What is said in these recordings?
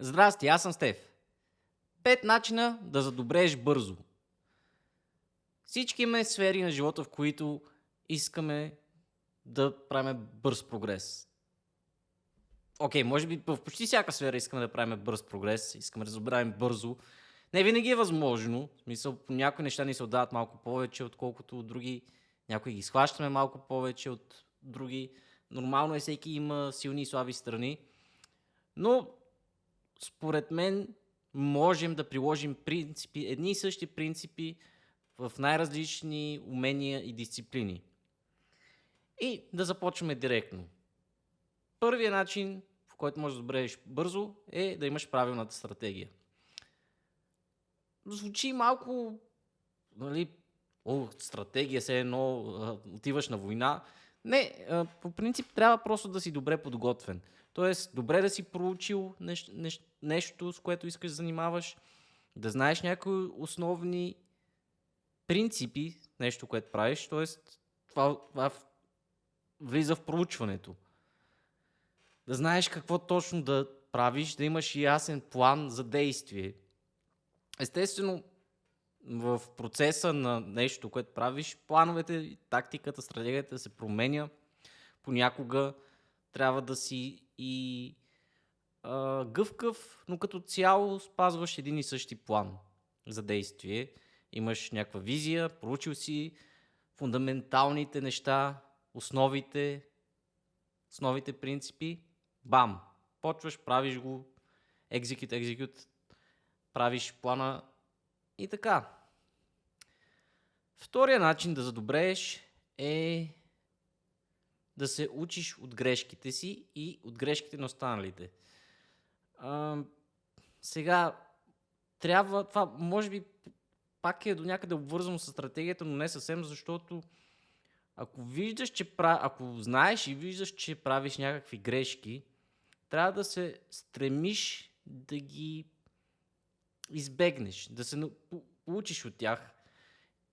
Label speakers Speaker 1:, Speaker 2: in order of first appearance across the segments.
Speaker 1: Здрасти, аз съм Стеф. 5 начина да задобрееш бързо. Всички имаме сфери на живота, в които искаме да правим бърз прогрес. Окей, може би в почти всяка сфера искаме да правим бърз прогрес, искаме да забравим бързо. Не винаги е възможно. В смисъл, по някои неща ни се отдават малко повече, отколкото от други. Някои ги схващаме малко повече от други. Нормално е, всеки има силни и слаби страни. Но според мен можем да приложим принципи, едни и същи принципи в най-различни умения и дисциплини. И да започваме директно. Първият начин, в който можеш да добрееш бързо, е да имаш правилната стратегия. Звучи малко, нали, стратегия, все едно отиваш на война. Не, по принцип трябва просто да си добре подготвен. Тоест, добре да си проучил нещо, с което искаш да занимаваш, да знаеш някои основни принципи, нещо, което правиш, т.е. това влиза в проучването. Да знаеш какво точно да правиш, да имаш ясен план за действие. Естествено, в процеса на нещо, което правиш, плановете, тактиката, стратегията се променя. Понякога трябва да си и гъвкав, но като цяло спазваш един и същи план за действие. Имаш някаква визия, проучил си фундаменталните неща, основите принципи. Бам! Почваш, правиш го, execute, правиш плана и така. Втория начин да задобрееш е да се учиш от грешките си и от грешките на останалите. Сега трябва, това може би пак е до някъде обвързано с стратегията, но не съвсем, защото ако знаеш и виждаш, че правиш някакви грешки, трябва да се стремиш да ги избегнеш, да се получиш от тях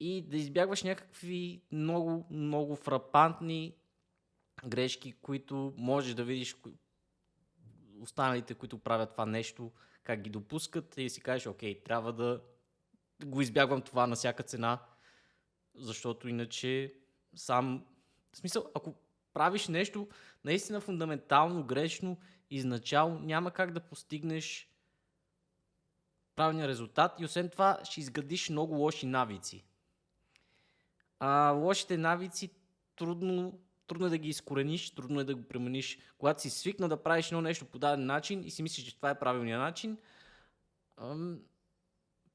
Speaker 1: и да избягваш някакви много, много фрапантни грешки, които можеш да видиш останалите, които правят това нещо, как ги допускат и си кажеш, окей, трябва да го избягвам това на всяка цена, защото иначе в смисъл, ако правиш нещо наистина фундаментално грешно, изначало няма как да постигнеш правилния резултат и освен това ще изградиш много лоши навици. Лошите навици трудно е да ги изкорениш, трудно е да го промениш. Когато си свикнал да правиш едно нещо по даден начин и си мислиш, че това е правилният начин,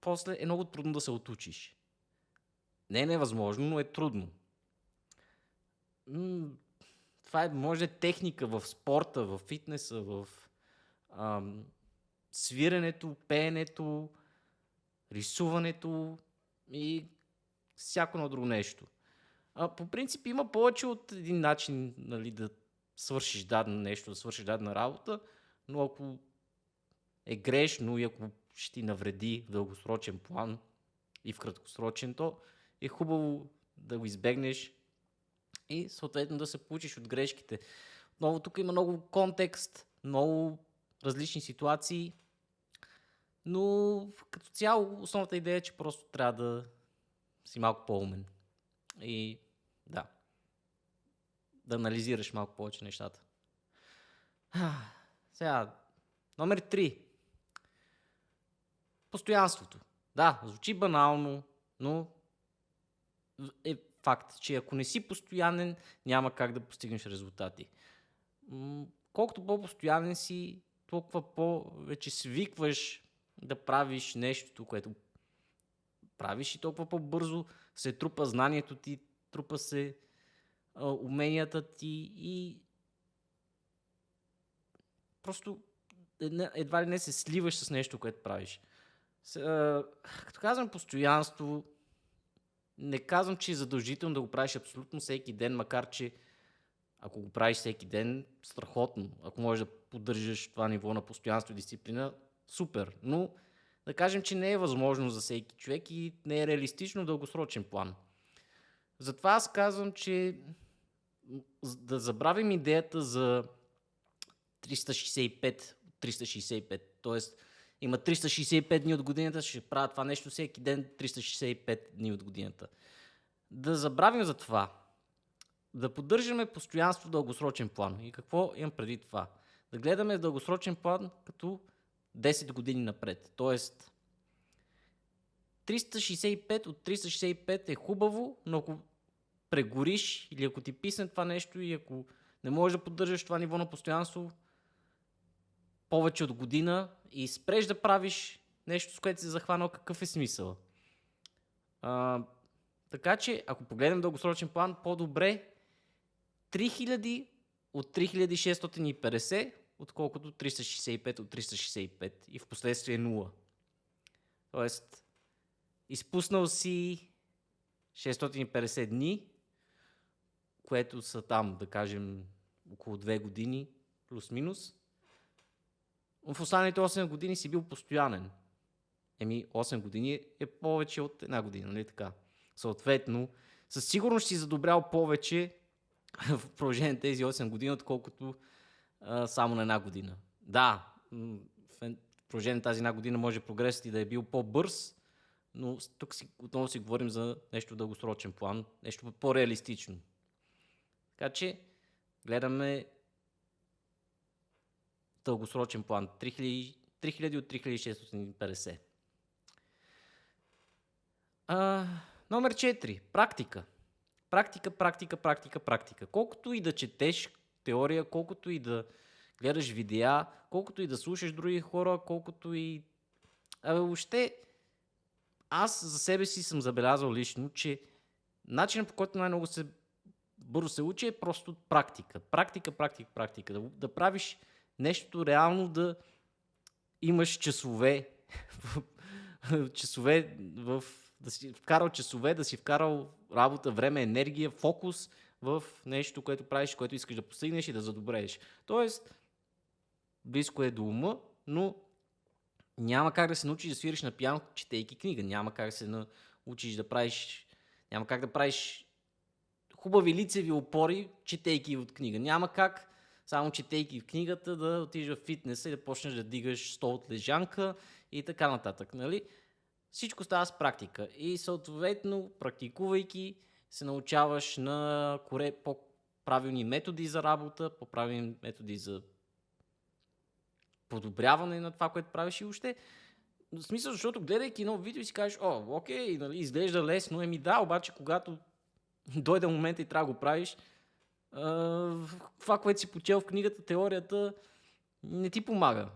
Speaker 1: после е много трудно да се отучиш. Не е невъзможно, но е трудно. Това може техника в спорта, в фитнеса, в свиренето, пеенето, рисуването и всяко на друго нещо. По принцип има повече от един начин, нали, да свършиш дадено нещо, да свършиш дадена работа, но ако е грешно и ако ще ти навреди в дългосрочен план и в краткосрочен, то е хубаво да го избегнеш и съответно да се получиш от грешките. Отново тук има много контекст, много различни ситуации, но като цяло основната идея е, че просто трябва да си малко по-умен и да анализираш малко повече нещата. Сега, номер 3. Постоянството. Да, звучи банално, но е факт, че ако не си постоянен, няма как да постигнеш резултати. Колкото по-постоянен си, толкова повече свикваш да правиш нещото, което правиш и толкова по-бързо се трупа знанието ти, трупа се уменията ти и просто едва ли не се сливаш с нещо, което правиш. Като казвам постоянство, не казвам, че е задължително да го правиш абсолютно всеки ден, макар че ако го правиш всеки ден, страхотно. Ако можеш да поддържаш това ниво на постоянство и дисциплина, супер. Но да кажем, че не е възможно за всеки човек и не е реалистично в дългосрочен план. Затова аз казвам, че да забравим идеята за 365 Тоест, има 365 дни от годината, ще правя това нещо всеки ден, 365 дни от годината. Да забравим за това. Да поддържаме постоянство в дългосрочен план. И какво имам преди това? Да гледаме в дългосрочен план като 10 години напред. Тоест, 365 от 365 е хубаво, но ако прегориш или ако ти писне това нещо и ако не можеш да поддържаш това ниво на постоянство повече от година и спреш да правиш нещо, с което си захванал, какъв е смисъл? Така че, ако погледнем дългосрочен план, по-добре 3000 от 3650, отколкото 365 от 365 и в последствие 0. Тоест, изпуснал си 650 дни, което са там, да кажем, около 2 години, плюс-минус. В останалите 8 години си бил постоянен. 8 години е повече от една година, нали така? Съответно, със сигурност си задобрял повече в продължение на тези 8 години, отколкото само на една година. Да, в продължение на тази една година може прогресът ти да е бил по-бърз, но тук отново си говорим за нещо в дългосрочен план, нещо по-реалистично. Така че гледаме дългосрочен план. 3000 от 3650. Номер 4. Практика. Практика. Колкото и да четеш теория, колкото и да гледаш видеа, колкото и да слушаш други хора, колкото и... въобще, аз за себе си съм забелязал лично, че начинът, по който най-много бързо се учи, е просто практика. Практика. Да правиш нещо реално, да имаш часове, да си вкарал часове, да си вкарал работа, време, енергия, фокус в нещо, което правиш, което искаш да постигнеш и да задобрееш. Тоест, близко е до ума, но няма как да се научиш да свириш на пиано, четейки книга. Няма как да се научиш да правиш... Няма как да правиш хубави лицеви опори, четейки от книга. Няма как, само четейки в книгата, да отидеш в фитнеса и да почнеш да дигаш 100 от лежанка и така нататък. Нали? Всичко става с практика. И съответно, практикувайки, се научаваш на по-правилни методи за работа, по-правилни методи за подобряване на това, което правиш и още. В смисъл, защото гледайки едно видео и си кажеш, окей, нали, изглежда лесно, да, обаче когато дойде момента и трябва да го правиш, това, което си почел в книгата, теорията, не ти помага,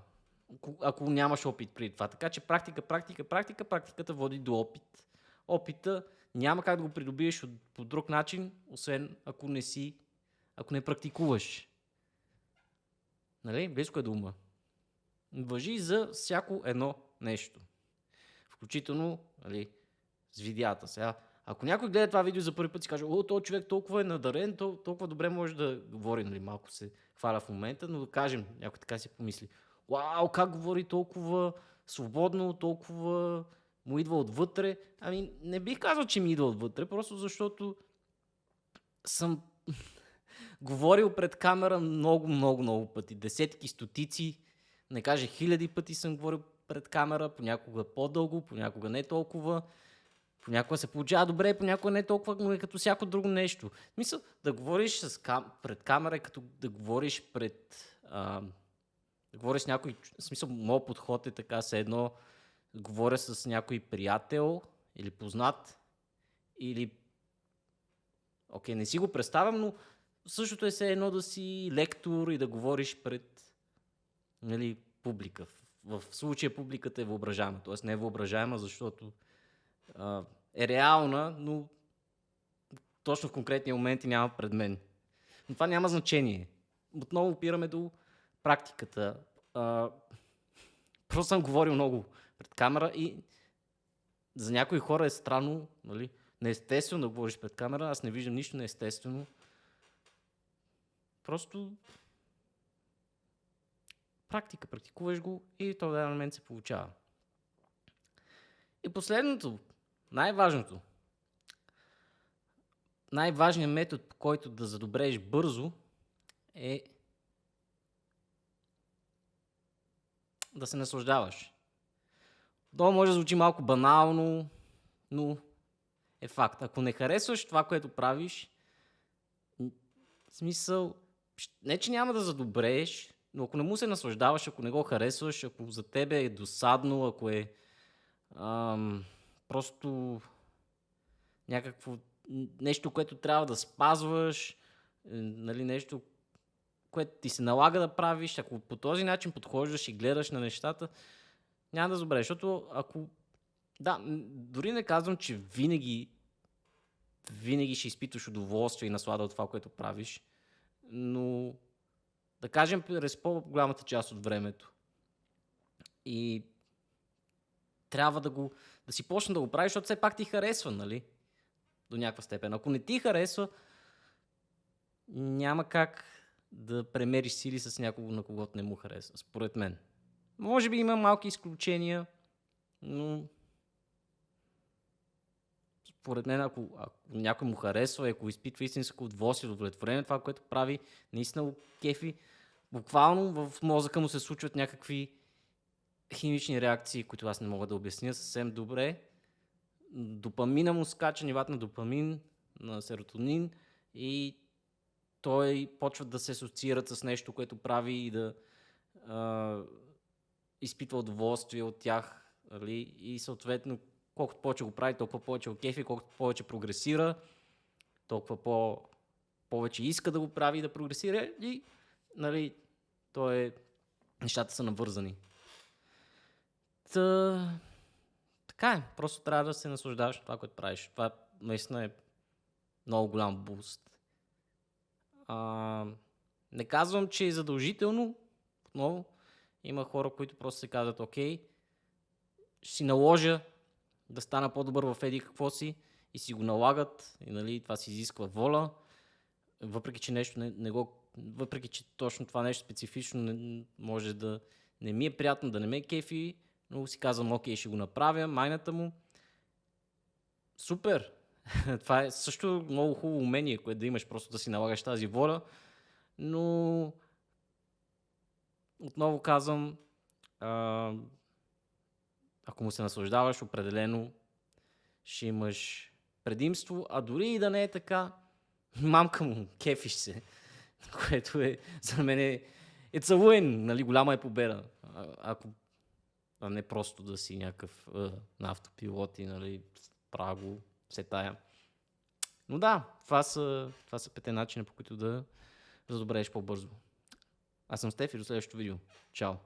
Speaker 1: ако нямаш опит при това. Така че практиката води до опит. Опита няма как да го придобиеш по друг начин, освен ако не практикуваш. Нали? Близко е до ума. Важи за всяко едно нещо. Включително, нали, с видеята. Сега, ако някой гледа това видео за първи път и каже, този човек толкова е надарен, толкова добре може да говори, нали, малко се хваля в момента, но да кажем, някой така си помисли, вау, как говори толкова свободно, толкова му идва отвътре. Не бих казал, че ми идва отвътре, просто защото съм говорил пред камера много пъти, десетки, стотици, не кажа хиляди пъти съм говорил пред камера, понякога по-дълго, понякога не толкова. Понякога се получава добре, понякога не толкова, но е като всяко друго нещо. В смисъл, да говориш пред камера е като да говориш да говориш с някой... В смисъл, моят подход е така, все едно говоря с някой приятел или познат, или... Окей, не си го представям, но същото е все едно да си лектор и да говориш пред, нали, публика. В случая публиката е въображаема, т.е. не е въображаема, защото е реална, но точно в конкретния момент и няма пред мен. Но това няма значение. Отново опираме до практиката. Просто съм говорил много пред камера и за някои хора е странно, нали, неестествено да говориш пред камера. Аз не виждам нищо неестествено. Просто практикуваш го и в този момент се получава. И последното, най-важното, най-важният метод, по който да задобрееш бързо, е да се наслаждаваш. Това може да звучи малко банално, но е факт. Ако не харесваш това, което правиш, в смисъл, не че няма да задобрееш, но ако не му се наслаждаваш, ако не го харесваш, ако за тебе е досадно, ако е просто някакво нещо, което трябва да спазваш, нали, нещо, което ти се налага да правиш, ако по този начин подхождаш и гледаш на нещата, няма да добре, защото ако... Да, дори не казвам, че винаги ще изпитваш удоволствие и наслада от това, което правиш, но да кажем през по-голямата част от времето. И трябва да си почне да го правиш, защото все пак ти харесва, нали? До някаква степен. Ако не ти харесва, няма как да премериш сили с някого, на когото не му харесва, според мен. Може би има малки изключения, но според мен, ако някой му харесва, ако изпитва истинско удоволствие, удовлетворение, това, което прави, наистина го кефи, буквално в мозъка му се случват някакви химични реакции, които аз не мога да обясня съвсем добре. Допамина му скача, нивата на допамин, на серотонин и той почва да се асоциират с нещо, което прави и да изпитва удоволствие от тях. Нали? И съответно, колкото повече го прави, толкова повече го кефи, колкото повече прогресира, толкова повече иска да го прави и да прогресира и нали, нещата са навързани. Така е, просто трябва да се наслаждаваш това, което правиш. Това наистина е много голям буст. Не казвам, че е задължително, отново има хора, които просто се казват, окей, ще си наложа да стана по-добър в еди какво си и си го налагат и нали, това си изисква воля, въпреки че нещо въпреки че точно това нещо специфично може да не ми е приятно, да не ме кефи, но си казвам, окей, ще го направя, майната му. Супер! Това е също много хубаво умение, което да имаш, просто да си налагаш тази воля, но отново казвам, ако му се наслаждаваш, определено ще имаш предимство, а дори и да не е така, мамка му, кефиш се, което е за мен it's a win, нали, голяма е победа. А не просто да си някакъв на автопилот и нали, правя го все тая. Но да, това са 5 начина, по които да задобрееш по-бързо. Аз съм Стеф и до следващото видео. Чао!